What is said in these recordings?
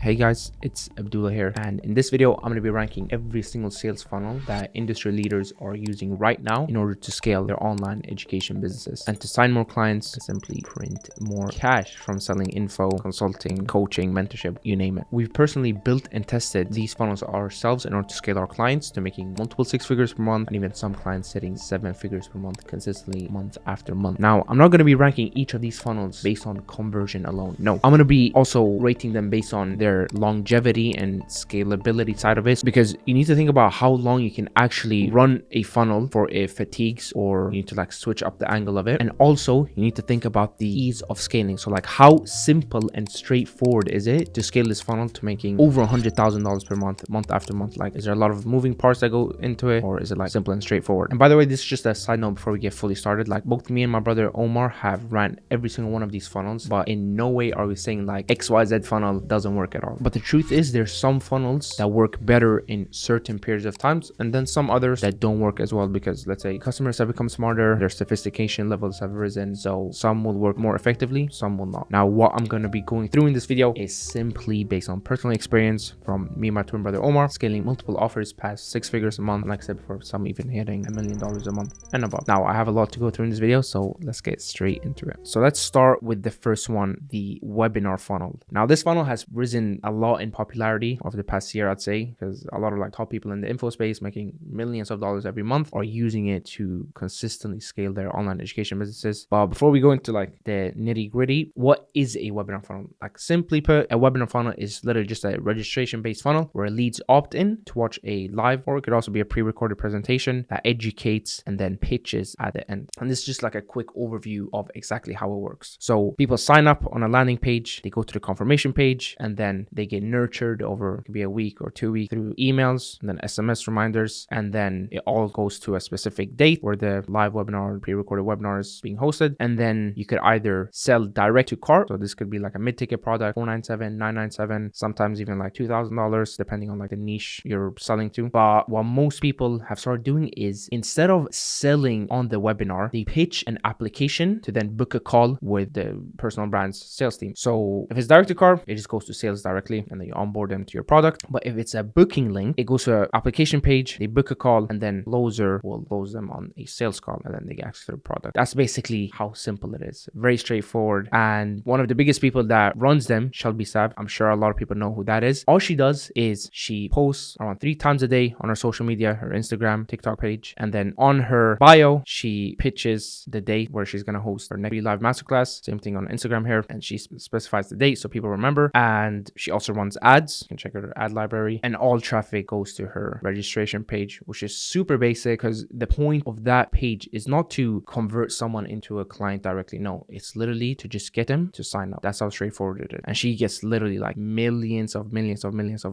Hey guys, it's Abdullah here, and in this video I'm going to be ranking every single sales funnel that industry leaders are using right now in order to scale their online education businesses and to sign more clients, simply print more cash from selling info, consulting, coaching, mentorship, you name it. We've personally built and tested these funnels ourselves in order to scale our clients to making multiple 6 figures per month, and even some clients hitting 7 figures per month consistently month after month. Now, I'm not going to be ranking each of these funnels based on conversion alone. No, I'm going to be also rating them based on their longevity and scalability side of it, because you need to think about how long you can actually run a funnel for it fatigues, or you need to like switch up the angle of it. And also you need to think about the ease of scaling. So like, how simple and straightforward is it to scale this funnel to making over $100,000 per month after month? Like, is there a lot of moving parts that go into it, or is it like simple and straightforward? And by the way, this is just a side note before we get fully started. Like, both me and my brother Omar have ran every single one of these funnels, but in no way are we saying like XYZ funnel doesn't work at all. But the truth is, there's some funnels that work better in certain periods of times, and then some others that don't work as well, because let's say customers have become smarter, their sophistication levels have risen, so some will work more effectively, some will not. Now, what I'm going to be going through in this video is simply based on personal experience from me and my twin brother Omar, scaling multiple offers past 6 figures a month, and like I said before, some even hitting $1 million a month and above. Now, I have a lot to go through in this video, so let's get straight into it. So let's start with the first one, the webinar funnel. Now, this funnel has risen a lot in popularity over the past year, I'd say, because a lot of like top people in the info space making millions of dollars every month are using it to consistently scale their online education businesses. But before we go into like the nitty gritty, what is a webinar funnel? Like, simply put, a webinar funnel is literally just a registration based funnel where leads opt in to watch a live, or it could also be a pre-recorded presentation that educates and then pitches at the end. And this is just like a quick overview of exactly how it works. So people sign up on a landing page, they go to the confirmation page, and then they get nurtured over, it could be a week or 2 weeks, through emails and then SMS reminders, and then it all goes to a specific date where the live webinar or pre-recorded webinar is being hosted. And then you could either sell direct to cart, so this could be like a mid-ticket product, $497, $997, sometimes even like $2,000 depending on like the niche you're selling to. But what most people have started doing is, instead of selling on the webinar, they pitch an application to then book a call with the personal brand's sales team. So if it's direct to cart, it just goes to sales directly and then you onboard them to your product. But if it's a booking link, it goes to an application page, they book a call, and then closer will close them on a sales call, and then they get access to the product. That's basically how simple it is. Very straightforward. And one of the biggest people that runs them, Shelby Saab, I'm sure a lot of people know who that is. All she does is she posts around 3 times a day on her social media, her Instagram, TikTok page, and then on her bio, she pitches the date where she's going to host her next live masterclass. Same thing on Instagram here, and she specifies the date so people remember. And she also runs ads. You can check out her ad library, and all traffic goes to her registration page, which is super basic, because the point of that page is not to convert someone into a client directly. No, it's literally to just get them to sign up. That's how straightforward it is. And she gets literally like millions of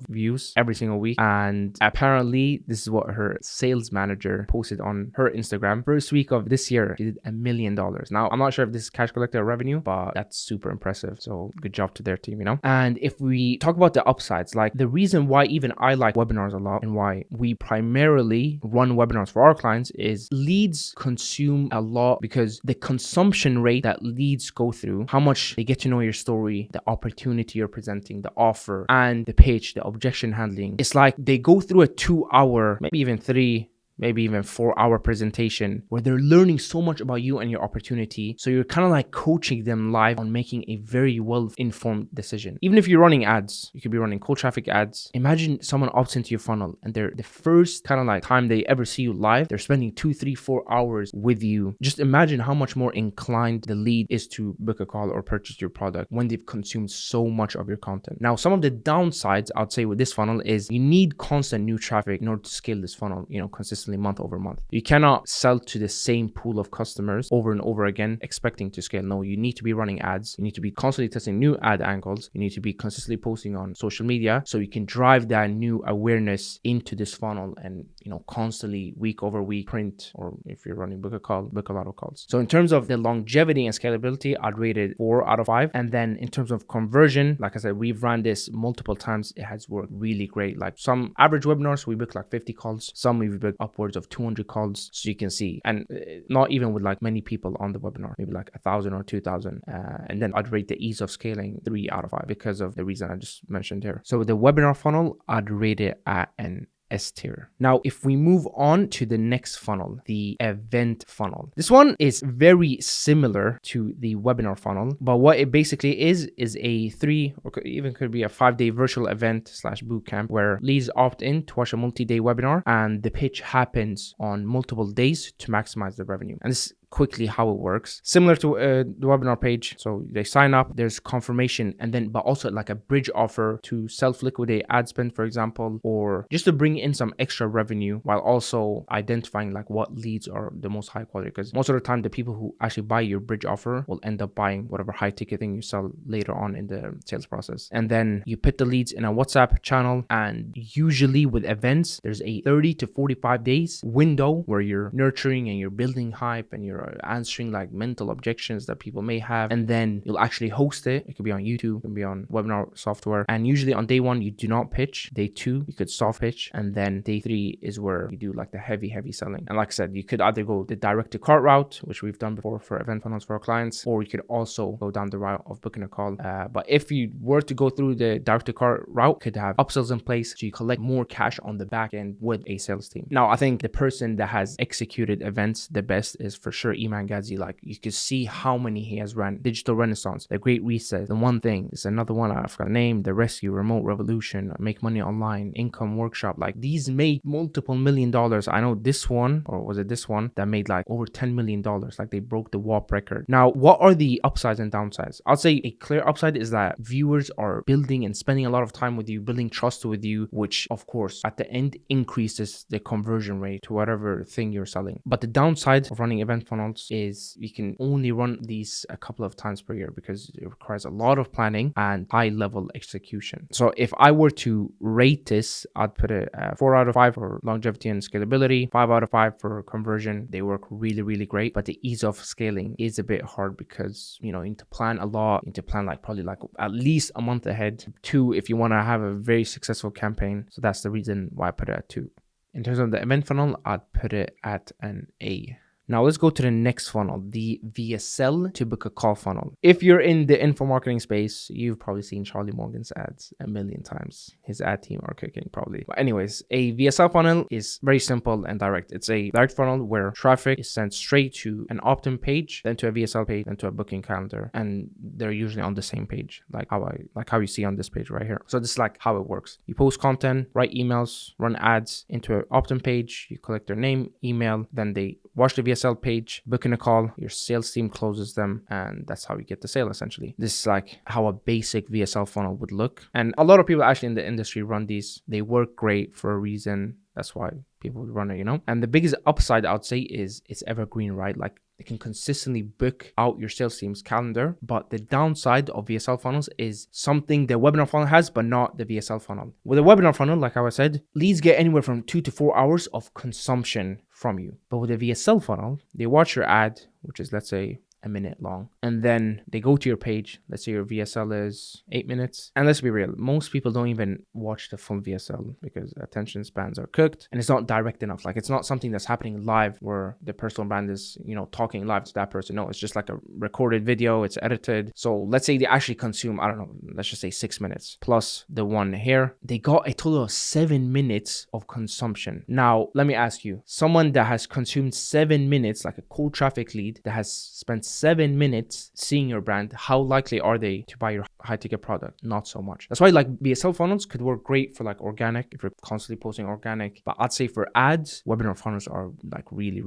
views every single week. And apparently this is what her sales manager posted on her Instagram. First week of this year, she did $1 million. Now, I'm not sure if this is cash collector revenue, but that's super impressive. So good job to their team, you know? And if we talk about the upsides, like the reason why even I like webinars a lot and why we primarily run webinars for our clients is leads consume a lot, because the consumption rate that leads go through, how much they get to know your story, the opportunity you're presenting, the offer, and the pitch, the objection handling. It's like they go through a 2-hour, maybe even 3, maybe even 4-hour presentation where they're learning so much about you and your opportunity. So you're kind of like coaching them live on making a very well-informed decision. Even if you're running ads, you could be running cold traffic ads. Imagine someone opts into your funnel and they're the first kind of like time they ever see you live, they're spending 2, 3, 4 hours with you. Just imagine how much more inclined the lead is to book a call or purchase your product when they've consumed so much of your content. Now, some of the downsides I'd say with this funnel is you need constant new traffic in order to scale this funnel, you know, consistently month over month. You cannot sell to the same pool of customers over and over again expecting to scale. No, you need to be running ads. You need to be constantly testing new ad angles. You need to be consistently posting on social media so you can drive that new awareness into this funnel and, you know, constantly week over week print, or if you're running book a call, book a lot of calls. So in terms of the longevity and scalability, I'd rate it 4 out of 5. And then in terms of conversion, like I said, we've run this multiple times. It has worked really great. Like some average webinars, we book like 50 calls. Some we've booked up upwards of 200 calls. So you can see, and not even with like many people on the webinar, maybe like 1,000 or 2,000. And then I'd rate the ease of scaling 3 out of 5 because of the reason I just mentioned here. So with the webinar funnel, I'd rate it at an S tier. Now, if we move on to the next funnel, the event funnel, this one is very similar to the webinar funnel, but what it basically is a 3 or even could be a 5-day virtual event / bootcamp where leads opt in to watch a multi-day webinar, and the pitch happens on multiple days to maximize the revenue. And this quickly how it works, similar to the webinar page. So they sign up, there's confirmation, and then but also like a bridge offer to self-liquidate ad spend, for example, or just to bring in some extra revenue while also identifying like what leads are the most high quality, because most of the time the people who actually buy your bridge offer will end up buying whatever high ticket thing you sell later on in the sales process. And then you put the leads in a WhatsApp channel, and usually with events there's a 30 to 45 days window where you're nurturing and you're building hype and you're answering like mental objections that people may have, and then you'll actually host it. It could be on YouTube, it can be on webinar software, and usually on day 1 you do not pitch. Day 2 you could soft pitch, and then day 3 is where you do like the heavy selling. And like I said, you could either go the direct to cart route, which we've done before for event funnels for our clients, or you could also go down the route of booking a call. But if you were to go through the direct to cart route, could have upsells in place so you collect more cash on the back end with a sales team. Now I think the person that has executed events the best is for sure Iman Ghazi. Like you could see how many he has run: Digital Renaissance, The Great Reset, The One Thing, it's another one I forgot the name, The Rescue, Remote Revolution, Make Money Online, Income Workshop. Like these made multiple $1 million. I know this one, or was it this one, that made like over $10 million. Like they broke the WAP record. Now, what are the upsides and downsides? I'll say a clear upside is that viewers are building and spending a lot of time with you, building trust with you, which of course at the end increases the conversion rate to whatever thing you're selling. But the downside of running event funnels is you can only run these a couple of times per year because it requires a lot of planning and high level execution. So if I were to rate this, I'd put it 4 out of 5 for longevity and scalability, 5 out of 5 for conversion. They work really great, but the ease of scaling is a bit hard because you need to plan a lot. You need to plan like probably like at least a month ahead. 2 if you want to have a very successful campaign. So that's the reason why I put it at 2. In terms of the event funnel, I'd put it at an A. Now let's go to the next funnel, the VSL to book a call funnel. If you're in the info marketing space, you've probably seen Charlie Morgan's ads a million times. His ad team are cooking probably. But anyways, a VSL funnel is very simple and direct. It's a direct funnel where traffic is sent straight to an opt-in page, then to a VSL page, then to a booking calendar, and they're usually on the same page, like how you see on this page right here. So this is like how it works. You post content, write emails, run ads into an opt-in page. You collect their name, email, then they watch the VSL page, book in a call, your sales team closes them, and that's how you get the sale essentially. This is like how a basic VSL funnel would look. And a lot of people actually in the industry run these. They work great for a reason. That's why people would run it, And the biggest upside I would say is it's evergreen, right? Like it can consistently book out your sales team's calendar. But the downside of VSL funnels is something the webinar funnel has, but not the VSL funnel. With a webinar funnel, like I said, leads get anywhere from 2 to 4 hours of consumption from you. But with a VSL funnel, they watch your ad, which is let's say a minute long, and then they go to your page. Let's say your VSL is 8 minutes, and let's be real, most people don't even watch the full VSL because attention spans are cooked and it's not direct enough. Like it's not something that's happening live where the personal brand is talking live to that person. No, it's just like a recorded video. It's edited. So let's say they actually consume, I don't know, let's just say 6 minutes plus the one here. They got a total of 7 minutes of consumption. Now let me ask you, someone that has consumed 7 minutes, like a cold traffic lead that has spent 7 minutes seeing your brand, how likely are they to buy your high ticket product? Not so much. That's why like VSL funnels could work great for like organic, if you're constantly posting organic, but I'd say for ads, webinar funnels are like really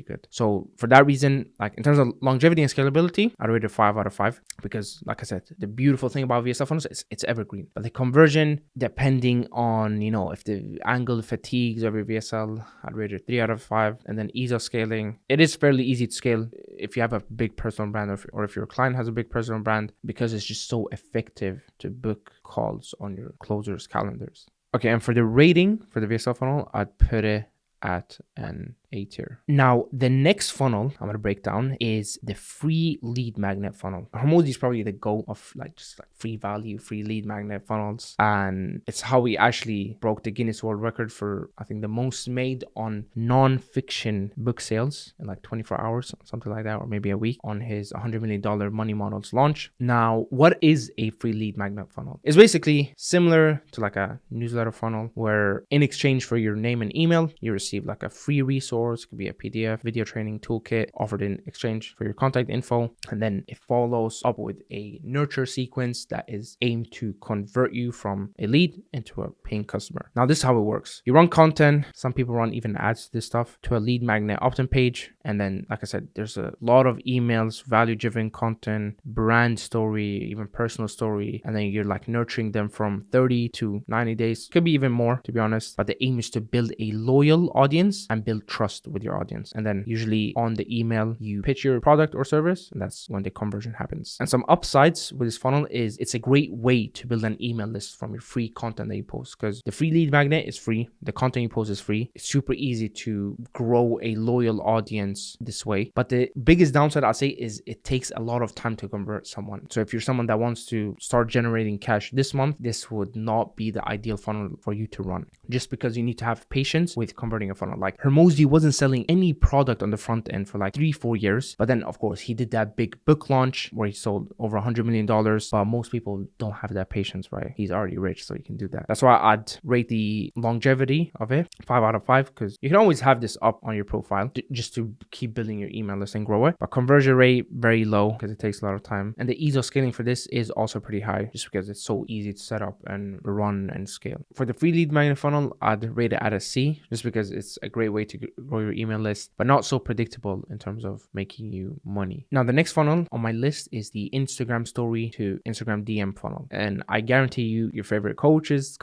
good. So for that reason, like in terms of longevity and scalability, I'd rate it 5 out of 5 because like I said, the beautiful thing about VSL funnels is it's evergreen. But the conversion, depending on if the angle fatigues of your VSL, I'd rate it 3 out of 5. And then ease of scaling, it is fairly easy to scale if you have a big personal brand or if your client has a big personal brand, because it's just so effective to book calls on your closers' calendars. Okay, and for the rating for the VSL funnel, I'd put it at an A tier. Now, the next funnel I'm going to break down is the free lead magnet funnel. Hormozy is probably the goal of just free value, free lead magnet funnels. And it's how we actually broke the Guinness World Record for, I think, the most made on non-fiction book sales in 24 hours, something like that, or maybe a week, on his $100 million Money Models launch. Now, what is a free lead magnet funnel? It's basically similar to a newsletter funnel, where in exchange for your name and email, you receive a free resource. It could be a PDF, video training toolkit offered in exchange for your contact info. And then it follows up with a nurture sequence that is aimed to convert you from a lead into a paying customer. Now, this is how it works. You run content. Some people run even ads to this stuff, to a lead magnet opt-in page. And then, like I said, there's a lot of emails, value-driven content, brand story, even personal story. And then you're nurturing them from 30 to 90 days. Could be even more, to be honest. But the aim is to build a loyal audience and build trust with your audience. And then usually on the email, you pitch your product or service, and that's when the conversion happens. And some upsides with this funnel is it's a great way to build an email list from your free content that you post, because the free lead magnet is free. The content you post is free. It's super easy to grow a loyal audience this way. But the biggest downside I'd say is it takes a lot of time to convert someone. So if you're someone that wants to start generating cash this month, this would not be the ideal funnel for you to run, just because you need to have patience with converting a funnel. Hormozy wasn't selling any product on the front end for 3-4 years. But then, of course, he did that big book launch where he sold over $100 million. But most people don't have that patience, right? He's already rich, so you can do that. That's why I'd rate the longevity of it 5 out of 5, because you can always have this up on your profile just to keep building your email list and grow it. But conversion rate, very low, because it takes a lot of time. And the ease of scaling for this is also pretty high, just because it's so easy to set up and run and scale. For the free lead magnet funnel, I'd rate it at a C, just because it's a great way to grow your email list, but not so predictable in terms of making you money. Now, the next funnel on my list is the Instagram story to Instagram DM funnel. And I guarantee you, your favorite coaches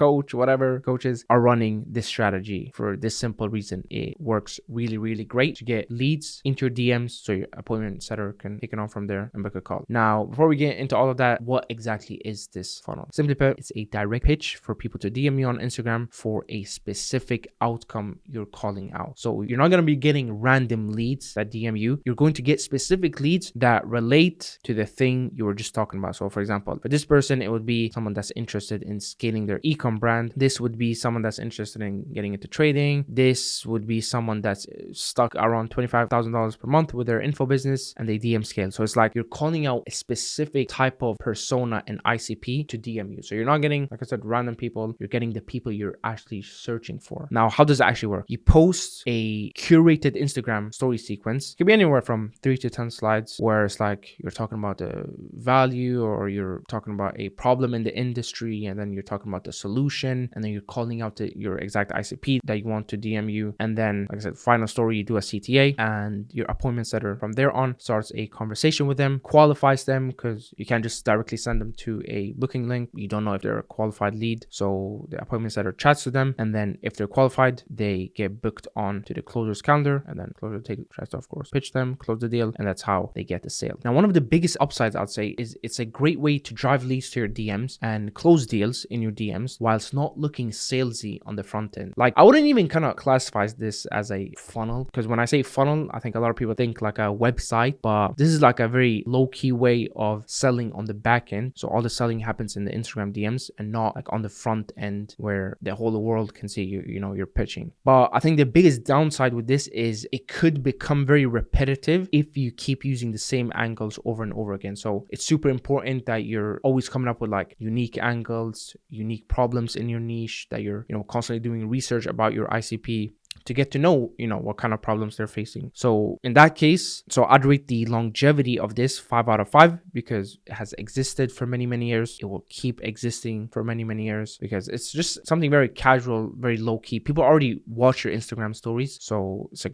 are running this strategy for this simple reason. It works really, really great to get leads into your DMs, so your appointment setter can take it on from there and book a call. Now, before we get into all of that, what exactly is this funnel? Simply put, it's a direct pitch for people to DM you on Instagram for a specific outcome you're calling out. So you're not going to be getting random leads that DM you. You're going to get specific leads that relate to the thing you were just talking about. So for example, for this person, it would be someone that's interested in scaling their e-com brand. This would be someone that's interested in getting into trading. This would be someone that's stuck around $25,000 per month with their info business and they DM scale. So it's you're calling out a specific type of persona and ICP to DM you. So you're not getting, like I said, random people. You're getting the people you're actually searching for. Now, how does it actually work? You post a curated Instagram story sequence. It could be anywhere from 3 to 10 slides, where it's you're talking about the value, or you're talking about a problem in the industry, and then you're talking about the solution, and then you're calling out your exact ICP that you want to DM you. And then, like I said, final story, you do a CTA, and your appointment setter from there on starts a conversation with them, qualifies them, because you can't just directly send them to a booking link. You don't know if they're a qualified lead. So the appointment setter chats to them, and then if they're qualified, they get booked on to the closer's calendar, and then closer tries to, of course, pitch them, close the deal, and that's how they get the sale. Now, one of the biggest upsides I'd say is it's a great way to drive leads to your DMs and close deals in your DMs whilst not looking salesy on the front end. I wouldn't even kind of classify this as a funnel, because when I say funnel, I think a lot of people think a website, but this is a very low-key way of selling on the back end. So all the selling happens in the Instagram DMs and not on the front end where the whole world can see you're pitching. But I think the biggest downside with this is it could become very repetitive if you keep using the same angles over and over again. So it's super important that you're always coming up with unique angles, unique problems in your niche, that you're constantly doing research about your ICP to get to know, what kind of problems they're facing. So in that case, I'd rate the longevity of this 5 out of 5, because it has existed for many, many years. It will keep existing for many, many years, because it's just something very casual, very low key. People already watch your Instagram stories. So it's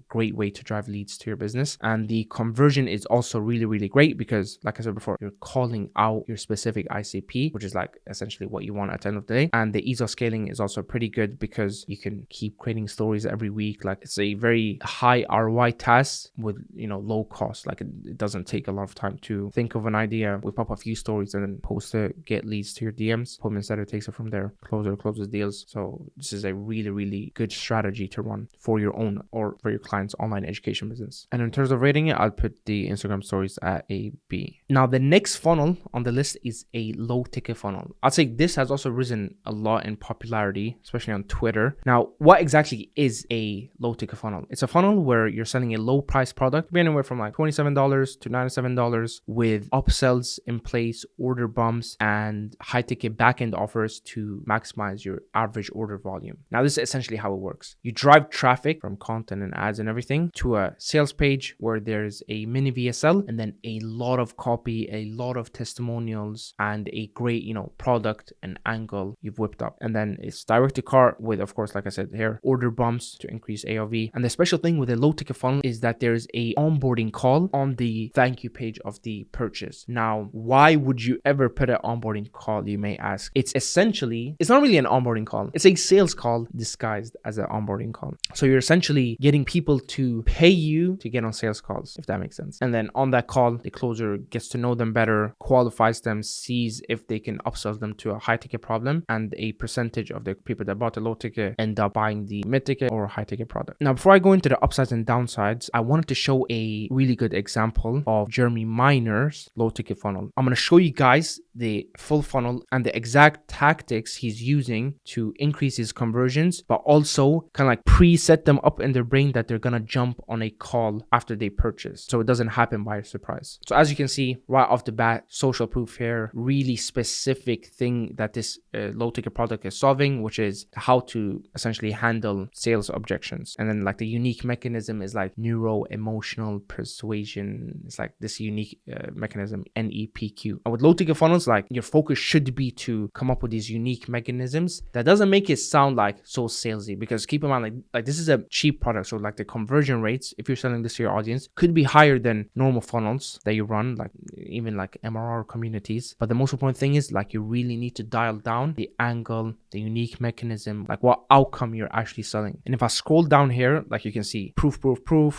great way to drive leads to your business. And the conversion is also really, really great, because like I said before, you're calling out your specific ICP, which is essentially what you want at the end of the day. And the ease of scaling is also pretty good, because you can keep creating stories stories every week. Like it's a very high ROI task with, low cost. Like it doesn't take a lot of time to think of an idea. We pop a few stories and then post it, get leads to your DMs. Home Insider takes it from there. Closer closes deals. So this is a really, really good strategy to run for your own or for your client's online education business. And in terms of rating it, I'll put the Instagram stories at a B. Now, the next funnel on the list is a low ticket funnel. I'd say this has also risen a lot in popularity, especially on Twitter. Now, what exactly is a low ticket funnel? It's a funnel where you're selling a low price product, anywhere from like $27 to $97, with upsells in place, order bumps, and high ticket backend offers to maximize your average order volume. Now, this is essentially how it works. You drive traffic from content and ads and everything to a sales page where there's a mini VSL and then a lot of copy, a lot of testimonials, and a great, product and angle you've whipped up. And then it's direct to cart with, of course, like I said here, order bumps to increase AOV. And the special thing with a low ticket funnel is that there's a onboarding call on the thank you page of the purchase. Now, why would you ever put an onboarding call, you may ask? It's not really an onboarding call. It's a sales call disguised as an onboarding call. So you're essentially getting people to pay you to get on sales calls, if that makes sense. And then on that call, the closer gets to know them better, qualifies them, sees if they can upsell them to a high ticket problem, and a percentage of the people that bought the low ticket end up buying the mid ticket or high ticket product. Now, before I go into the upsides and downsides, I wanted to show a really good example of Jeremy Miner's low ticket funnel. I'm going to show you guys the full funnel and the exact tactics he's using to increase his conversions, but also kind of like preset them up in their brain that they're going to jump on a call after they purchase, so it doesn't happen by surprise. So as you can see right off the bat, social proof here, really specific thing that this low ticket product is solving, which is how to essentially handle sales objections. And then like the unique mechanism is like neuro emotional persuasion. It's like this unique mechanism, NEPQ. And with low ticket funnels, like your focus should be to come up with these unique mechanisms that doesn't make it sound like so salesy, because keep in mind, like this is a cheap product. So like the conversion rates, if you're selling this to your audience, could be higher than normal funnels that you run, like even like MRR communities. But the most important thing is like you really need to dial down the angle, the unique mechanism, like what outcome you're actually selling. And if I scroll down here, like you can see proof,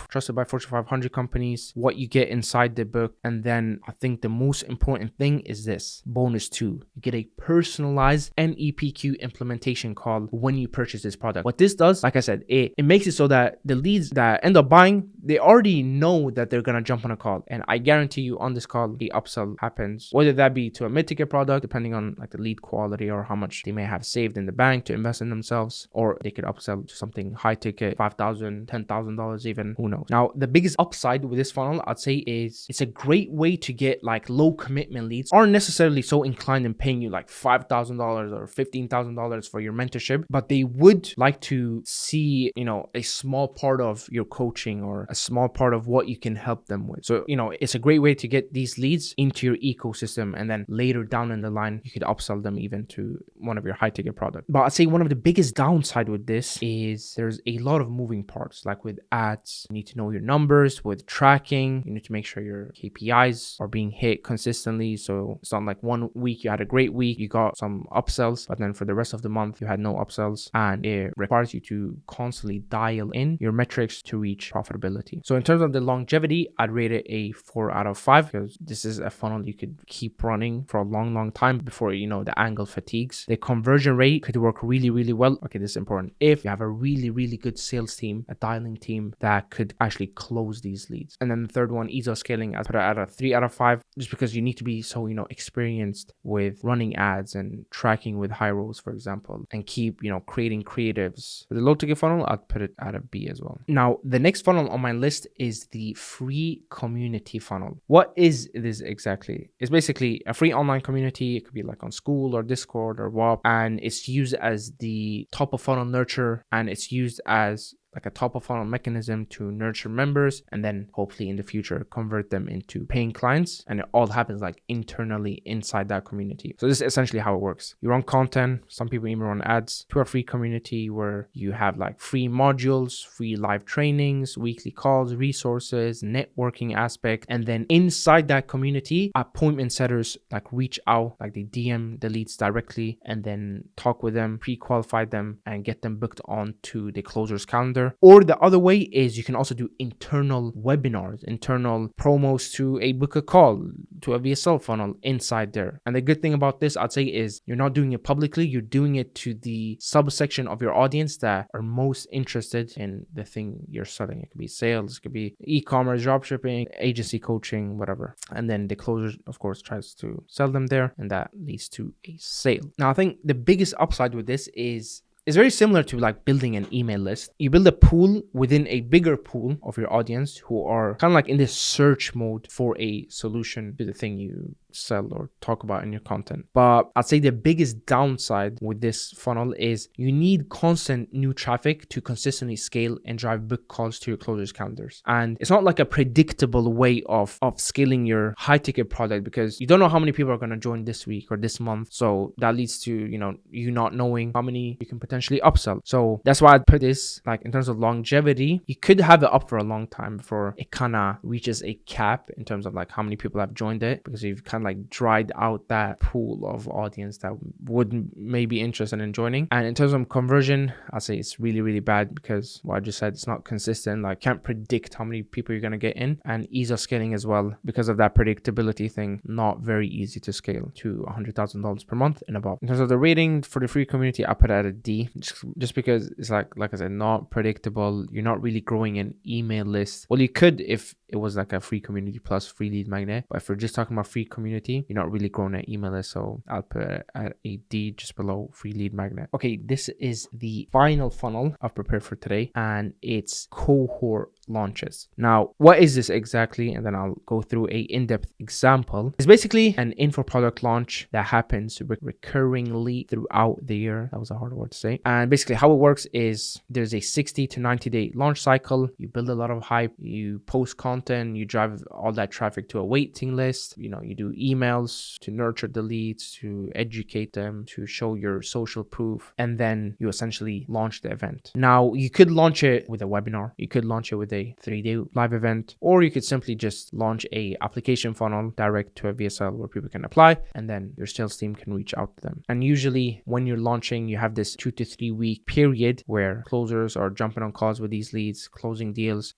trusted by Fortune 500 companies, what you get inside the book. And then I think the most important thing is this bonus 2. You get a personalized NEPQ implementation call when you purchase this product. What this does, like I said, it makes it so that the leads that end up buying, they already know that they're going to jump on a call. And I guarantee you on this call, the upsell happens, whether that be to a mid-ticket product, depending on like the lead quality or how much they may have saved in the bank to invest in themselves, or they could upsell to something high ticket, $5,000, $10,000 even, who knows. Now, the biggest upside with this funnel, I'd say, is it's a great way to get like low commitment leads, aren't necessarily so inclined in paying you like $5,000 or $15,000 for your mentorship, but they would like to see, a small part of your coaching or a small part of what you can help them with. So, it's a great way to get these leads into your ecosystem, and then later down in the line, you could upsell them even to one of your high ticket products. But I'd say one of the biggest downside with this is there's a lot of moving parts. Like with ads, you need to know your numbers. With tracking, you need to make sure your KPIs are being hit consistently. So it's not like one week you had a great week, you got some upsells, but then for the rest of the month, you had no upsells. And it requires you to constantly dial in your metrics to reach profitability. So in terms of the longevity, I'd rate it a 4 out of 5, because this is a funnel you could keep running for a long time before, the angle fatigues. The conversion rate could work really, really well. Okay, this is important. If you have a really, really good sales team, a dialing team that could actually close these leads. And then the third one, ease of scaling, I put it at a 3 out of 5, just because you need to be so, experienced with running ads and tracking with high rows, for example, and keep, creating creatives. For the low ticket funnel, I'd put it at a B as well. Now, the next funnel on my list is the free community funnel. What is this exactly? It's basically a free online community. It could be like on School or Discord or WAP, and it's used as the top of funnel nurture, and it's used as like a top of funnel mechanism to nurture members and then hopefully in the future convert them into paying clients. And it all happens like internally inside that community. So this is essentially how it works. You run content, some people even run ads to a free community where you have like free modules, free live trainings, weekly calls, resources, networking aspect. And then inside that community, appointment setters like reach out, like they DM the leads directly and then talk with them, pre-qualify them and get them booked onto the closer's calendar. Or the other way is you can also do internal webinars, internal promos to a book a call, to a VSL funnel inside there. And the good thing about this, I'd say, is you're not doing it publicly, you're doing it to the subsection of your audience that are most interested in the thing you're selling. It could be sales, it could be e-commerce, dropshipping, agency coaching, whatever. And then the closer, of course, tries to sell them there, and that leads to a sale. Now, I think the biggest upside with this is it's very similar to like building an email list. You build a pool within a bigger pool of your audience who are kind of like in this search mode for a solution to the thing you sell or talk about in your content. But I'd say the biggest downside with this funnel is you need constant new traffic to consistently scale and drive book calls to your closers' calendars. And it's not like a predictable way of scaling your high ticket product because you don't know how many people are going to join this week or this month. So that leads to, you not knowing how many you can potentially upsell. So that's why I'd put this like in terms of longevity. You could have it up for a long time before it kind of reaches a cap in terms of like how many people have joined it, because you've kind of like dried out that pool of audience that would maybe be interested in joining. And in terms of conversion, I'd say it's really, really bad because what I just said, it's not consistent. Like can't predict how many people you're going to get in, and ease of scaling as well because of that predictability thing. Not very easy to scale to $100,000 per month and above. In terms of the rating for the free community, I put it at a D, just because it's like I said, not predictable. You're not really growing an email list. Well, you could if it was like a free community plus free lead magnet, but if we're just talking about free community, you're not really growing an email list. So I'll put it at a D, just below free lead magnet. Okay, this is the final funnel I've prepared for today, and it's cohort launches. Now, what is this exactly? And then I'll go through a in-depth example. It's basically an info product launch that happens recurringly throughout the year. That was a hard word to say. And basically how it works is there's a 60 to 90 day launch cycle. You build a lot of hype, you post content, you drive all that traffic to a waiting list. You do emails to nurture the leads, to educate them, to show your social proof, and then you essentially launch the event. Now, you could launch it with a webinar, you could launch it with a 3-day live event, or you could simply just launch a application funnel direct to a VSL where people can apply, and then your sales team can reach out to them. And usually when you're launching, you have this 2 to 3 week period where closers are jumping on calls with these leads, closing deals,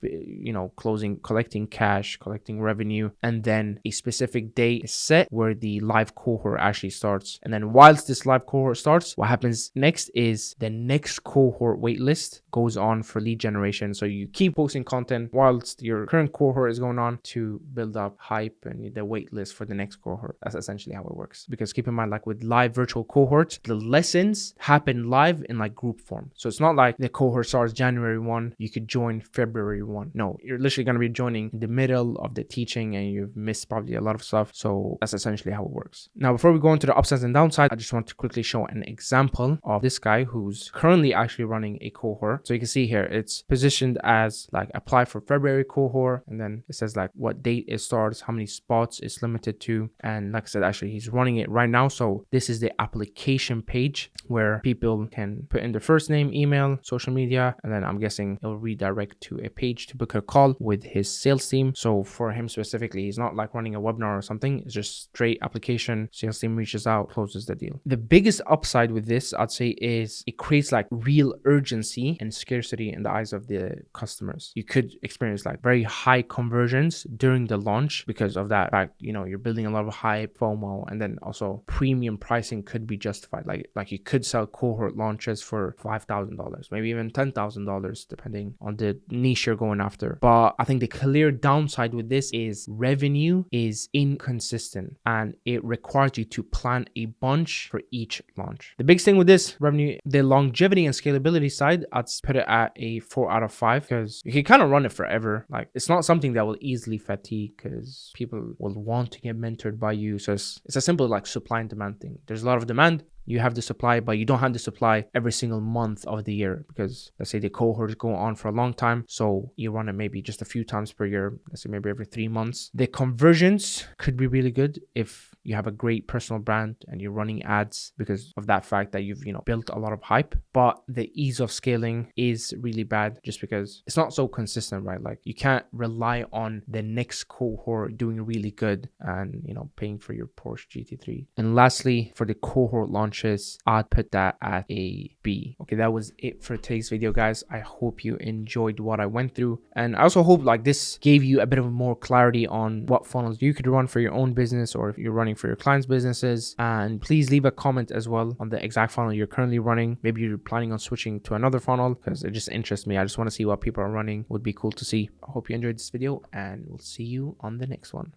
collecting cash, collecting revenue, and then a specific day is set where the live cohort actually starts. And then whilst this live cohort starts, what happens next is the next cohort waitlist goes on for lead generation. So you keep posting content whilst your current cohort is going on to build up hype and the waitlist for the next cohort. That's essentially how it works. Because keep in mind, like with live virtual cohorts, the lessons happen live in like group form. So it's not like the cohort starts January 1, you could join February 1. No, you're literally going to be joining in the middle of the teaching and you've missed probably a lot of stuff. So that's essentially how it works. Now, before we go into the upsides and downsides, I just want to quickly show an example of this guy who's currently actually running a cohort. So you can see here, it's positioned as like apply for February cohort, and then it says like what date it starts, how many spots it's limited to, and like I said, actually he's running it right now. So this is the application page where people can put in their first name, email, social media, and then I'm guessing it'll redirect to a page to book a call with his sales team. So for him specifically, he's not like running a webinar or something, it's just straight application, sales team reaches out, closes the deal. The biggest upside with this, I'd say, is it creates like real urgency and scarcity in the eyes of the customers. You could experience like very high conversions during the launch because of that fact. You're building a lot of hype, FOMO, and then also premium pricing could be justified. Like you could sell cohort launches for $5,000, maybe even $10,000, depending on the niche you're going after. But I think the clear downside with this is revenue is inconsistent and it requires you to plan a bunch for each launch. The biggest thing with this revenue, the longevity and scalability side, I'd put it at a 4 out of 5 because you can kind of run it forever. Like it's not something that will easily fatigue because people will want to get mentored by you. So it's a simple like supply and demand thing. There's a lot of demand, you have the supply, but you don't have the supply every single month of the year, because let's say the cohorts go on for a long time, so you run it maybe just a few times per year, let's say maybe every 3 months. The conversions could be really good if you have a great personal brand and you're running ads, because of that fact that you've built a lot of hype. But the ease of scaling is really bad, just because it's not so consistent, right? Like, you can't rely on the next cohort doing really good and paying for your Porsche GT3. And lastly, for the cohort launches, I'd put that at a B. Okay, that was it for today's video, guys. I hope you enjoyed what I went through, and I also hope this gave you a bit of more clarity on what funnels you could run for your own business, or if you're running for your clients' businesses. And please leave a comment as well on the exact funnel you're currently running. Maybe you're planning on switching to another funnel, because it just interests me. I just want to see what people are running. Would be cool to see. I hope you enjoyed this video, and we'll see you on the next one.